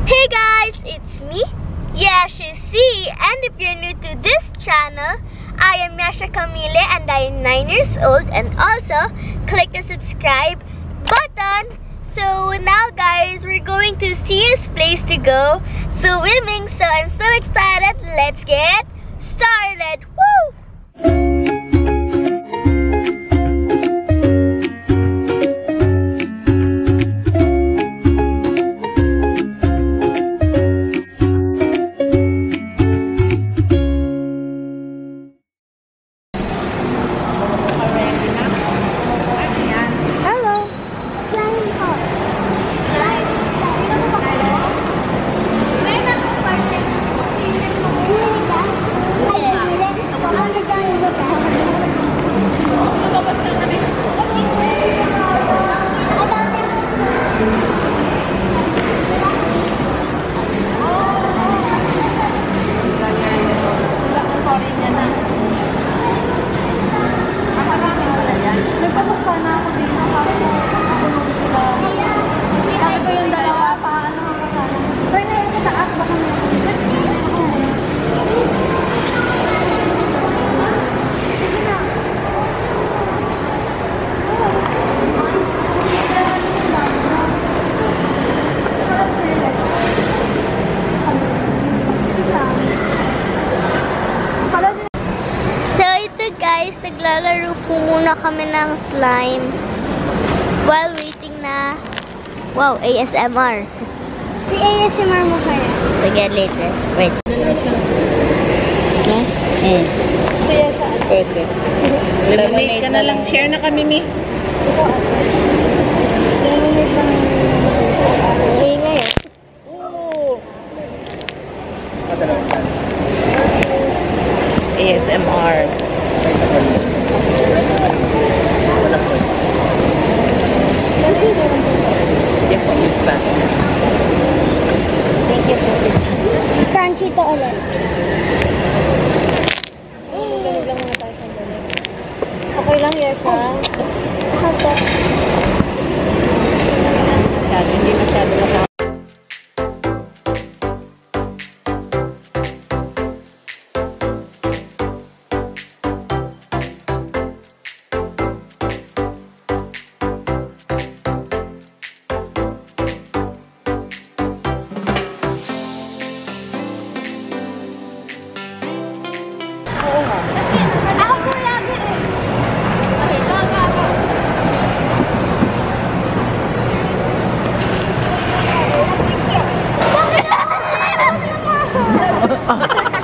Hey guys, it's me, Yasha C, and if you're new to this channel, I am Yasha Camille and I am 9 years old, and also click the subscribe button. So now guys, we're going to Sia's place to go swimming, so I'm so excited. Let's get started. Woo! Guys, naglalaro po muna kami ng slime while waiting na, wow, ASMR. I-ASMR mo kaya? Sige, later. Wait. No? Kaya siya. Pwede. Lemonade ka na lang. Share na kami, Mi. Lemonade lang. Ang ingay eh. ASMR. Thank you. Crunchy to ulit. Ganog lang muna tayo sa galing. Okay lang, yes ha? Ako. Hindi masyado lang.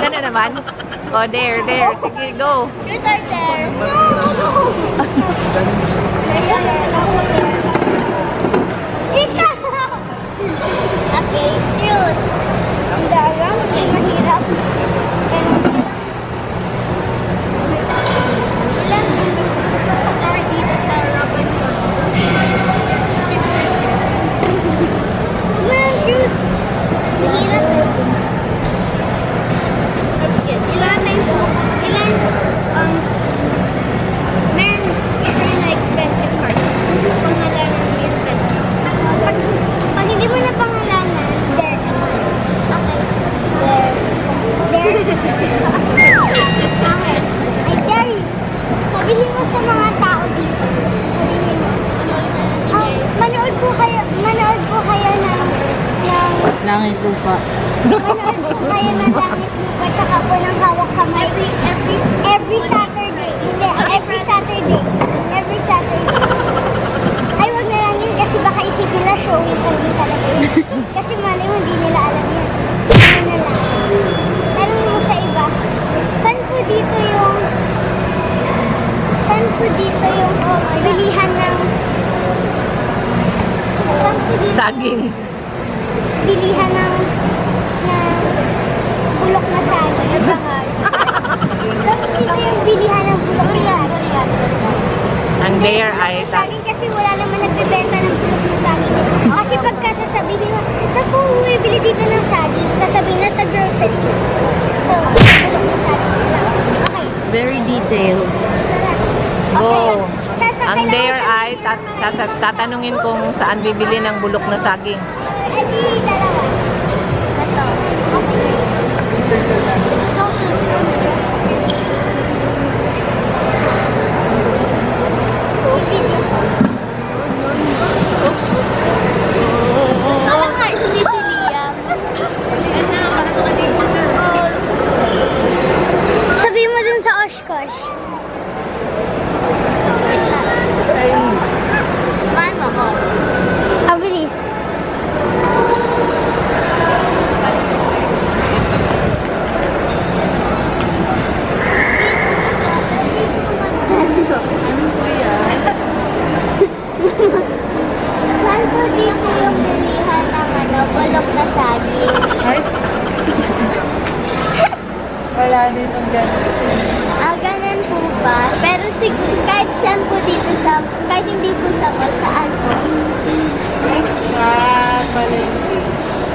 Siya na naman. Oh, there. Sige, go. You start there. Okay, cute. Ang darang, mahirap. Start dito sa Robinson. Mahirap. Meron na expensive cars. Pangalanan mo yung ganda. Pag hindi mo na pangalanan, there naman. Okay. There. Okay. I dare you. Sabihin mo sa mga tao dito. Sabihin mo. Manood po kayo ng Langit lupa. manood po kayo ng langit lupa tsaka po ng hawak kamay. Every Saturday. Hindi, every Saturday. Every Saturday. Ay, wag na lang yun kasi baka isipin na show kami talaga yun. Kasi mali mo, hindi nila alam yun. Ano na lang. Tanong mo sa iba, saan po dito yung bilihan ng Saging. Bilihan ng bulok na saging. Saan po dito yung bilihan ng bulok na saging? Ang there ay saging kasi wala naman nagbebenta ng bulok na saging. Kasi pagka sasabihin mo, saan po bumibili dito ng saging? Sasabihin na sa grocery. So, bulok na saging. Okay. very detailed. Go. Ang there ay tatanungin kung saan bibili ng bulok na saging. Dalawa.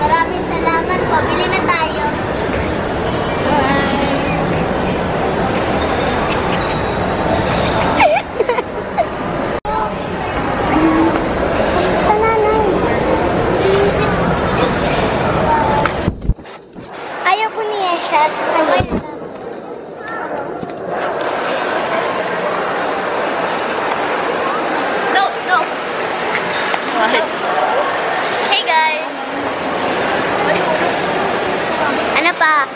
Maraming salamat. Pabili na tayo. Ayaw po niya siya sa kanila. No. What? Hey guys. Ano pa?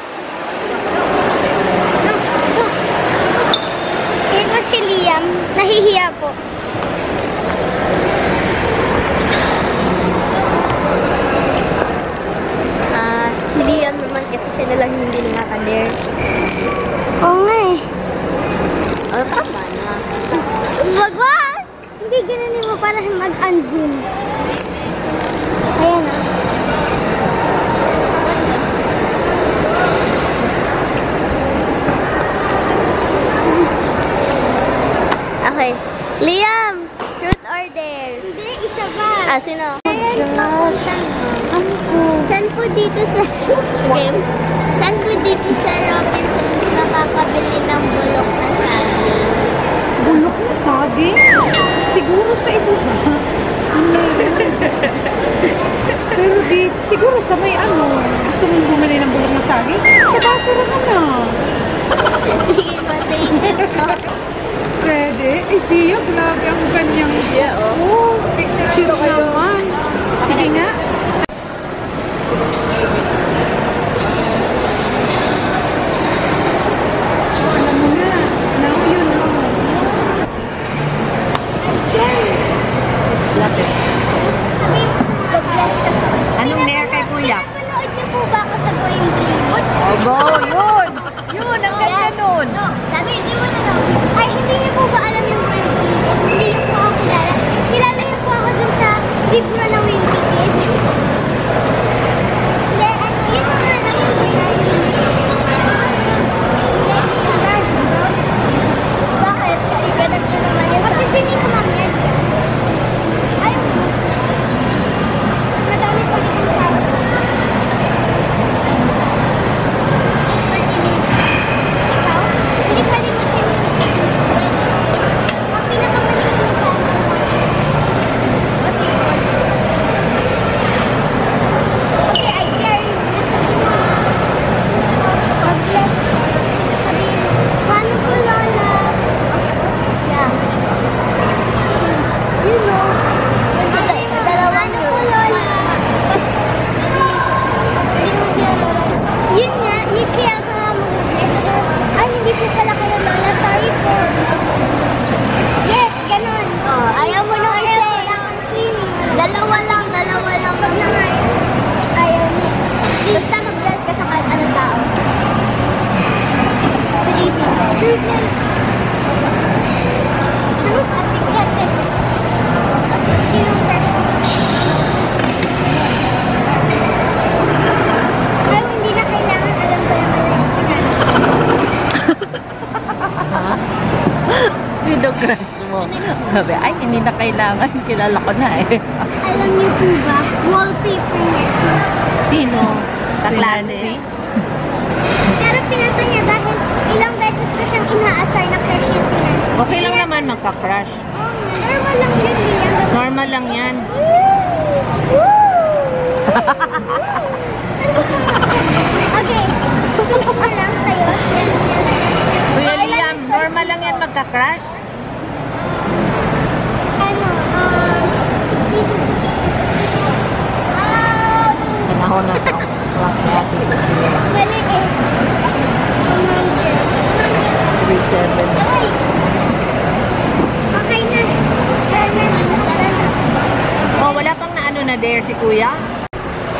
Ito si Liam. Nahihiya po. Si Liam naman kasi siya nalang hindi nakaka-dare. Oo nga eh. Tama na. Wag! Hindi gananin mo para mag-unzoom. Ayan ah. Okay. Liam! Truth or dare? Hindi, isa ba? Sino? Saan po dito sa game? Saan po dito sa Robinsons makakabili ng bulok na saging? Bulok na saging? Siguro sa iba ba? Pero siguro sa may gusto mong bumili ng bulok na saging? Sa basura naman. Sige, matingin ko. Pwede. Siya, grabe ang kanyang idea, oh. Picture naman. Sige nga. Alam mo na. Now you know. Lapit. Anong dare kay Kuya? Napanood niyo po ba ako sa Going Greenwood? Obo, yun! Yun, ang ganda nun! No, sabi, hindi mo na daw. Ay, hindi niyo po ba alam yung Going Greenwood? Hindi niyo po ako kilala. Kilala niyo po ako dun sa libro na Wimpy Kid. Hindi, yun po nga lang yung Bakit? Iganap ko naman yun. Magsiswimming ka mamaya. Ayaw mo. Madami pa rin yung tao. Hindi pa rin ang pinakamaliit na tao. Okay, I dare you. Sabihin, paano ko lola? Yeah. You know. Paano ko lola? Yun nga, yun kaya ka nga mag-bless. So, ay, hindi po pala kayo lola. Sorry po. Yes, ganun. Ayaw mo nung isa. Kailangan swimming. Dalawa lang. Pag na nga yun, ayaw niya. Basta mag-bless ka sa anong tao. 3 people. Choose a secret. Sinong person? Pero hindi na kailangan, alam ko naman na yung sinabi. Sino crush mo? Sabi, ay, hindi na kailangan. Kilala ko na eh. Alam niyo po ba, wallpaper niya siya. Sino? Kaklase. Pero pinata niya dahil ilang beses ko siyang inaasar na crush niya sila. Okay lang naman magka-crush. Normal lang yun, Liam. Normal lang yan. Okay, tulis na lang sa'yo. Kuya Liam, normal lang yan magka-crush? Panahon na to. Mali eh. 3-7. Okay na. Tara na. Oh, wala pang na na dare si Kuya?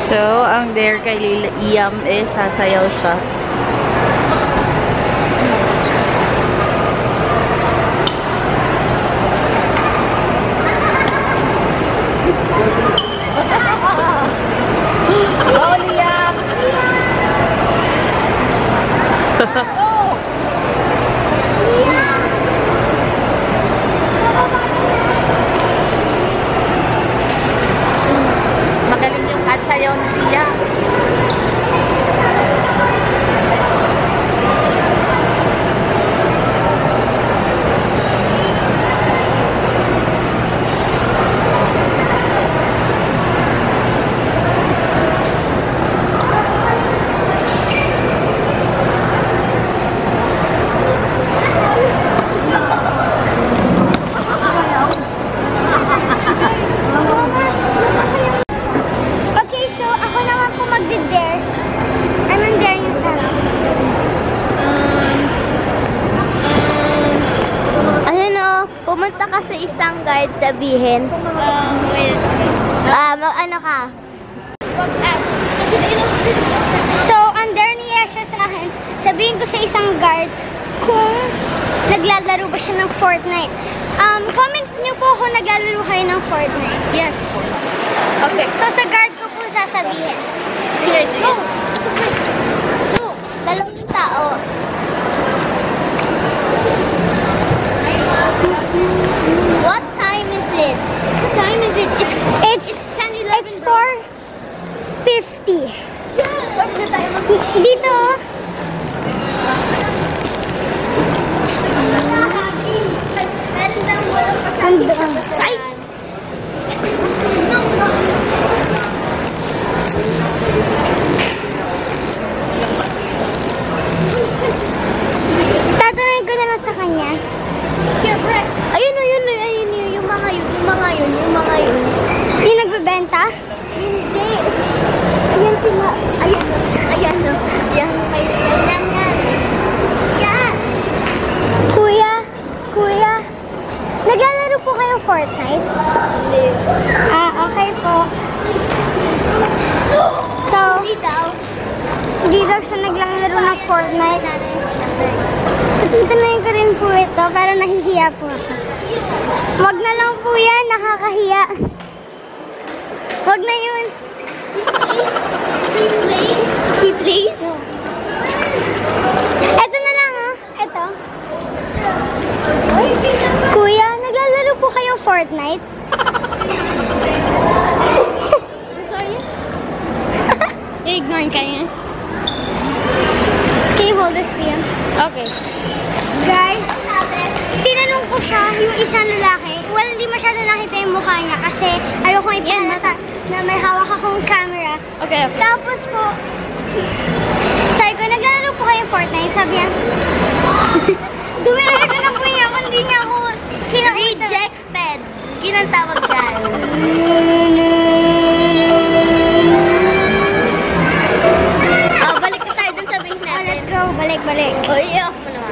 So, ang dare kay Liam is sasayaw siya. Oh, Liam! Magaling yung sayaw ni siya. isang guard sabihin. Ano ka? So, under niya siya sa akin. Sabihin ko sa isang guard kung naglalaro ba siya ng Fortnite. Comment niyo po kung naglalaro kayo ng Fortnite. Yes. Okay. So, sa guard ko po sasabihin. Go! Go! Dalawang tao. What time is it? What time is it? It's 10:11. It's 4:50. Dito. Side. Tatanungin ko na lang sa kanya. Ayun, yung mga yun. Yung nagbebenta? Hindi. Ayan sila. Ayan. Yan. Kuya. Naglalaro po kayo Fortnite? Hindi. Okay po. So, hindi daw siya naglalaro ng Fortnite. So, titanungin ko rin po ito, pero nahihiya po ako. Wag na lang po yan, nakakahiya. Wag na yun. He plays? Ito na lang, Ito. Kuya, naglalaro po kayong Fortnite? Sorry? I-ignore ka niya. Can you hold this here? Okay. Guys, tinanong ko siya, yung isang lalaki. Well, hindi masyado nakita yung mukha niya kasi ayoko ipinata na may hawak akong camera. Okay. Tapos po, sabi ko, naglalaro po kayo Fortnite. Sabi niya, dumiretso na po niya kung hindi niya ako kinausap. Rejected. Yun ang tawag dyan. Balik na tayo dun sa base natin. Let's go. Balik. I-off mo naman.